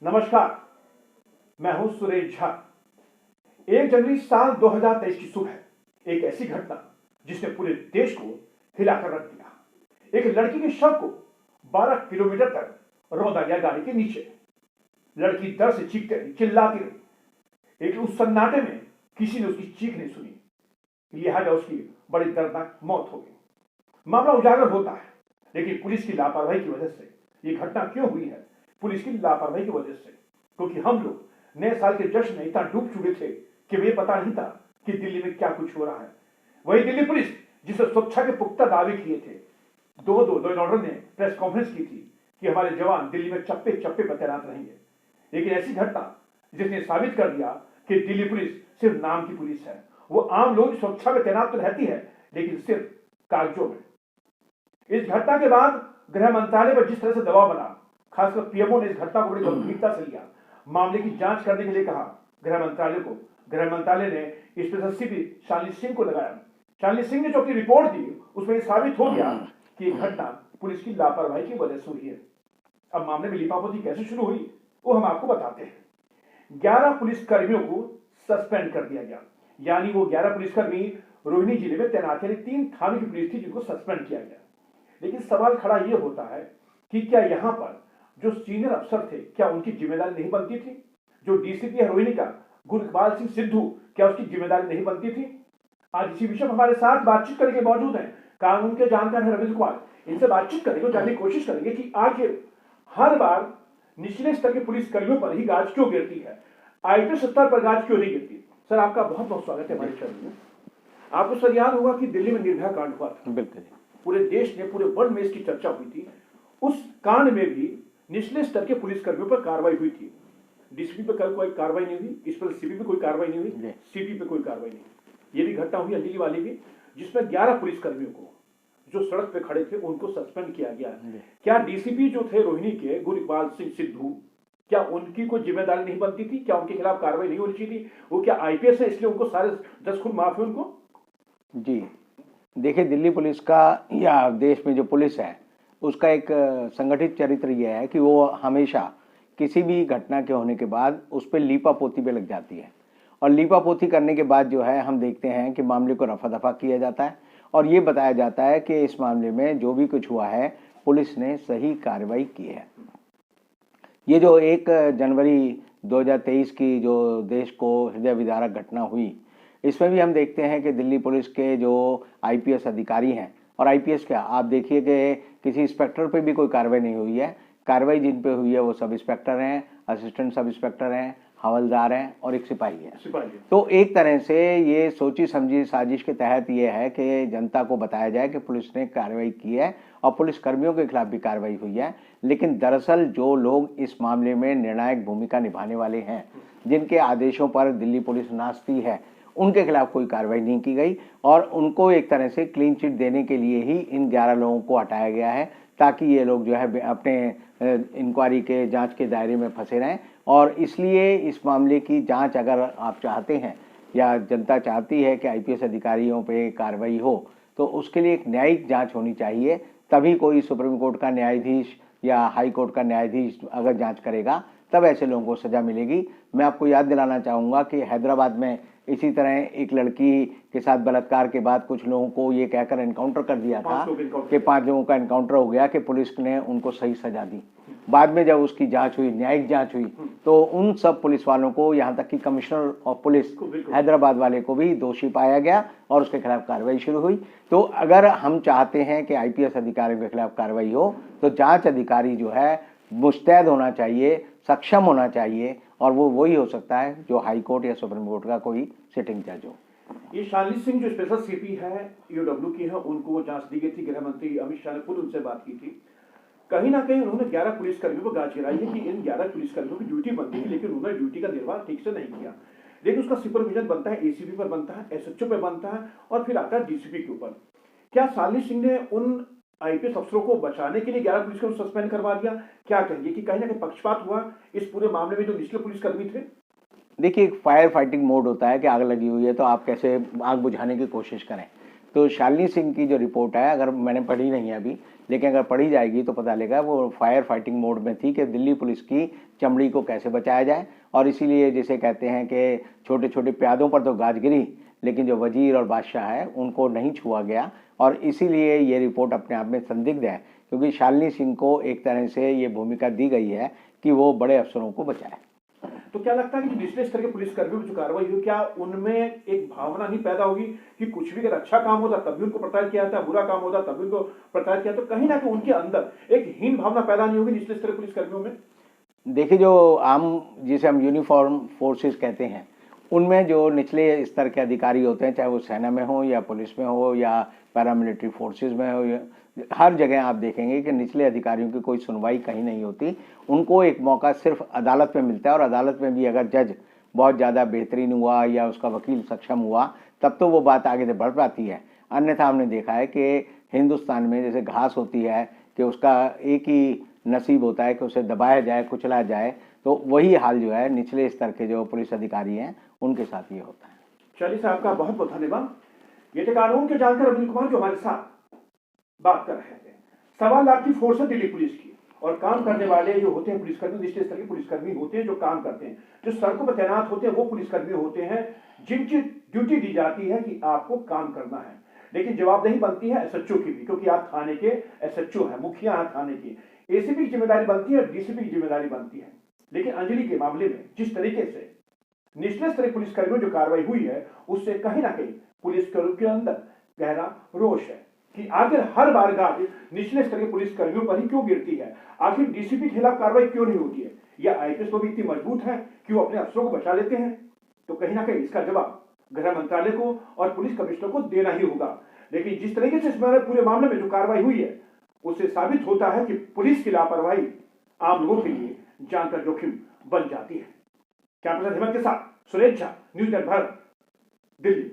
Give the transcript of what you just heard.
नमस्कार, मैं हूं सुरेश झा। 1 जनवरी साल 2023 की सुबह एक ऐसी घटना जिसने पूरे देश को हिलाकर रख दिया। एक लड़की के शव को 12 किलोमीटर तक रौंदा गया गाड़ी के नीचे। लड़की दर्द से चीखते रही, चिल्लाती रही, लेकिन उस सन्नाटे में किसी ने उसकी चीख नहीं सुनी, लिहाजा उसकी बड़ी दर्दनाक मौत हो गई। मामला उजागर होता है, लेकिन पुलिस की लापरवाही की वजह से यह घटना क्यों हुई है? पुलिस की लापरवाही की वजह से, क्योंकि हम लोग नए साल के जश्न में इतना डूब चुके थे कि मुझे पता नहीं था कि दिल्ली में क्या कुछ हो रहा है। वही दिल्ली पुलिस जिसने सुरक्षा के पुख्ता दावे किए थे, दो ऑर्डर ने प्रेस कॉन्फ्रेंस की थी कि हमारे जवान दिल्ली में चप्पे चप्पे पर तैनात रहेंगे, लेकिन ऐसी घटना जिसने साबित कर दिया कि दिल्ली पुलिस सिर्फ नाम की पुलिस है। वो आम लोग सुरक्षा में तैनात तो रहती है, लेकिन सिर्फ कागजों में। इस घटना के बाद गृह मंत्रालय पर जिस तरह से दबाव बना, खासकर पीएमओ ने इस घटना को बड़ी गंभीरता से लिया, मामले की जांच करने के लिए कहा गृह मंत्रालय को। गृह मंत्रालय ने स्पेशल सीपी शालिनी सिंह को लगाया। शालिनी सिंह ने जो अपनी रिपोर्ट दी, उसमें यह साबित हो गया कि यह घटना पुलिस की लापरवाही की वजह से हुई है। अब मामले में लीपापोती कैसे शुरू हुई वो हम आपको बताते हैं। 11 पुलिस कर्मियों को सस्पेंड कर दिया गया, यानी वो 11 पुलिसकर्मी रोहिणी जिले में तैनात यानी 3 थानों की पुलिस थी जिनको सस्पेंड किया गया। लेकिन सवाल खड़ा यह होता है कि क्या यहां पर जो सीनियर अफसर थे, क्या उनकी जिम्मेदारी नहीं बनती थी? जो डीसीपी है रोहिणी का, गुरइकबाल सिंह सिद्धू, क्या उसकी जिम्मेदारी नहीं बनती थी? आज इसी विषय में हमारे साथ बातचीत करने के मौजूद हैं कानून के जानकार हैं रविंद्र कुमार। इनसे बातचीत करेंगे, जानने की कोशिश करेंगे कि आखिर हर बार निचले स्तर के पुलिस कर्मियों पर ही गाज क्यों गिरती है, आईपीएस स्तर पर गाज क्यों नहीं गिरती। सर, आपका बहुत बहुत स्वागत है हमारे चैनल में। आपको सर याद होगा कि दिल्ली में निर्भया कांड हुआ था। बिल्कुल, पूरे देश ने, पूरे वर्ल्ड में इसकी चर्चा हुई थी। उस कांड में भी निचले स्तर के पुलिस कर्मियों पर कार्रवाई हुई थी। डीसीपी पे कल कोई कार्रवाई नहीं हुई, इस पर सीपी पे कोई कार्रवाई नहीं हुई, सीपी पे कोई कार्रवाई नहीं हुई। ये भी घटना हुई अंजलि वाली भी, जिसमें 11 पुलिस कर्मियों को जो सड़क पे खड़े थे उनको सस्पेंड किया गया। क्या डीसीपी जो थे रोहिणी के, गुरइकबाल सिंह सिद्धू, क्या उनकी कोई जिम्मेदारी नहीं बनती थी? क्या उनके खिलाफ कार्रवाई नहीं होनी चाहिए थी? वो क्या आईपीएस है इसलिए उनको सारे 10 खून माफ है उनको? जी देखिए, दिल्ली पुलिस का या देश में जो पुलिस है उसका एक संगठित चरित्र यह है कि वो हमेशा किसी भी घटना के होने के बाद उस पर लीपापोती पे लग जाती है, और लीपापोती करने के बाद जो है हम देखते हैं कि मामले को रफा दफा किया जाता है और ये बताया जाता है कि इस मामले में जो भी कुछ हुआ है पुलिस ने सही कार्रवाई की है। ये जो 1 जनवरी 2023 की जो देश को हृदय विदारक घटना हुई, इसमें भी हम देखते हैं कि दिल्ली पुलिस के जो आईपीएस अधिकारी हैं, और आईपीएस क्या, आप देखिए कि किसी इंस्पेक्टर पे भी कोई कार्रवाई नहीं हुई है। कार्रवाई जिन पे हुई है वो सब इंस्पेक्टर हैं, असिस्टेंट सब इंस्पेक्टर हैं, हवलदार हैं और एक सिपाही है। तो एक तरह से ये सोची समझी साजिश के तहत ये है कि जनता को बताया जाए कि पुलिस ने कार्रवाई की है और पुलिस कर्मियों के खिलाफ भी कार्रवाई हुई है। लेकिन दरअसल जो लोग इस मामले में निर्णायक भूमिका निभाने वाले हैं, जिनके आदेशों पर दिल्ली पुलिस नाचती है, उनके खिलाफ कोई कार्रवाई नहीं की गई और उनको एक तरह से क्लीन चिट देने के लिए ही इन 11 लोगों को हटाया गया है, ताकि ये लोग जो है अपने इंक्वायरी के जांच के दायरे में फंसे रहें। और इसलिए इस मामले की जांच अगर आप चाहते हैं या जनता चाहती है कि आईपीएस अधिकारियों पे कार्रवाई हो, तो उसके लिए एक न्यायिक जांच होनी चाहिए। तभी कोई सुप्रीम कोर्ट का न्यायाधीश या हाई कोर्ट का न्यायाधीश अगर जांच करेगा तब ऐसे लोगों को सजा मिलेगी। मैं आपको याद दिलाना चाहूँगा कि हैदराबाद में इसी तरह एक लड़की के साथ बलात्कार के बाद कुछ लोगों को ये कहकर एनकाउंटर कर दिया था कि 5 लोगों का एनकाउंटर हो गया कि पुलिस ने उनको सही सजा दी। बाद में जब उसकी जांच हुई, न्यायिक जांच हुई, तो उन सब पुलिस वालों को, यहाँ तक कि कमिश्नर ऑफ पुलिस हैदराबाद वाले को भी दोषी पाया गया और उसके खिलाफ कार्रवाई शुरू हुई। तो अगर हम चाहते हैं कि आईपीएस अधिकारियों के खिलाफ कार्रवाई हो, तो जांच अधिकारी जो है मुस्तैद होना चाहिए, सक्षम होना चाहिए, और वो वही हो सकता है जो हाई कोर्ट या सुप्रीम कोर्ट का कोई सिटिंग जज हो। ये शालिनी सिंह जो स्पेशल सीपी है, ईओडब्ल्यू की है, उनको वो जांच दी गई थी। गृह मंत्री अमित शाह ने खुद उनसे बात की थी। कहीं ना कहीं उन्होंने 11 पुलिसकर्मियों को गाज गिराई है कि इन 11 पुलिसकर्मियों की ड्यूटी बनती है, लेकिन उन्होंने ड्यूटी का निर्वाह ठीक से नहीं किया। लेकिन उसका सुपरविजन बनता है एसीपी पर, बनता है एसएचओ पे, बनता है और फिर आता है डीसीपी के ऊपर। क्या शालिनी सिंह ने उन आईपीएस अफसरों को बचाने के लिए 11 पुलिसकर्मी सस्पेंड करवा दिया? क्या कहेंगे कि कहीं ना कहीं पक्षपात हुआ इस पूरे मामले में जो निचले पुलिसकर्मी थे? देखिए, एक फायर फाइटिंग मोड होता है कि आग लगी हुई है तो आप कैसे आग बुझाने की कोशिश करें। तो शालिनी सिंह की जो रिपोर्ट है, अगर मैंने पढ़ी नहीं है अभी, लेकिन अगर पढ़ी जाएगी तो पता लगेगा वो फायर फाइटिंग मोड में थी कि दिल्ली पुलिस की चमड़ी को कैसे बचाया जाए। और इसीलिए जिसे कहते हैं कि छोटे छोटे प्यादों पर तो गाज गिरी, लेकिन जो वजीर और बादशाह है उनको नहीं छुआ गया। और इसीलिए ये रिपोर्ट अपने आप में संदिग्ध है, क्योंकि शालिनी सिंह को एक तरह से ये भूमिका दी गई है कि वो बड़े अफसरों को बचाए। तो क्या लगता है कि निचले स्तर के पुलिसकर्मियों की जो कार्रवाई हुई, क्या उनमें एक भावना नहीं पैदा होगी कि कुछ भी अगर अच्छा काम होता तब भी उनको प्रताड़ित किया जाता, बुरा काम होता तब भी उनको प्रताड़ित किया, तो कहीं ना कहीं उनके अंदर एक हीन भावना पैदा नहीं होगी निचले स्तर के पुलिसकर्मियों में? देखिए, जो आम जिसे हम यूनिफॉर्म फोर्सेस कहते हैं, उनमें जो निचले स्तर के अधिकारी होते हैं, चाहे वो सेना में हो या पुलिस में हो या पैरामिलिट्री फोर्सेस में हो, हर जगह आप देखेंगे कि निचले अधिकारियों की कोई सुनवाई कहीं नहीं होती। उनको एक मौका सिर्फ अदालत में मिलता है, और अदालत में भी अगर जज बहुत ज़्यादा बेहतरीन हुआ या उसका वकील सक्षम हुआ तब तो वो बात आगे से बढ़ पाती है। अन्यथा हमने देखा है कि हिंदुस्तान में जैसे घास होती है कि उसका एक ही नसीब होता है कि उसे दबाया जाए, कुचला जाए, तो वही हाल जो है निचले स्तर के जो पुलिस अधिकारी हैं उनके साथ ये होता है। चलिए साहब का बहुत बहुत धन्यवाद। ये थे कानून के जानकर अनिल कुमार जो हमारे साथ बात कर रहे थे। 1.25 लाख की फोर्स है दिल्ली पुलिस की, और काम करने वाले जो होते हैं पुलिसकर्मी निचले स्तर के पुलिसकर्मी होते हैं, जो काम करते हैं, जो सड़कों पर तैनात होते हैं, वो पुलिसकर्मी होते हैं जिनकी ड्यूटी दी जाती है कि आपको काम करना है। लेकिन जवाबदेही बनती है एसएचओ की भी, क्योंकि आप थाने के एसएचओ हैं, मुखिया हैं थाने की। एसीपी की जिम्मेदारी बनती है, डीसीपी की जिम्मेदारी बनती है। लेकिन अंजलि के मामले में जिस तरीके से निचले स्तरीय पुलिसकर्मियों जो कार्रवाई हुई है, उससे कहीं ना कहीं पुलिसकर्मियों के अंदर गहरा रोष है कि आखिर हर बार गाज निचले स्तरीय पुलिसकर्मियों पर ही क्यों गिरती है। आखिर डीसीपी के खिलाफ कार्रवाई क्यों नहीं होती है, या आईपीएस तो भी इतनी मजबूत है कि वो अपने अफसरों को बचा लेते हैं? तो कहीं ना कहीं इसका जवाब गृह मंत्रालय को और पुलिस कमिश्नर को देना ही होगा। लेकिन जिस तरीके से इस पूरे मामले में जो कार्रवाई हुई है, उससे साबित होता है कि पुलिस की लापरवाही आम लोगों के लिए जान का जोखिम बन जाती है। कैमरा हेमंत के साथ सुरेश झा, न्यूज़ नेट भारत, दिल्ली।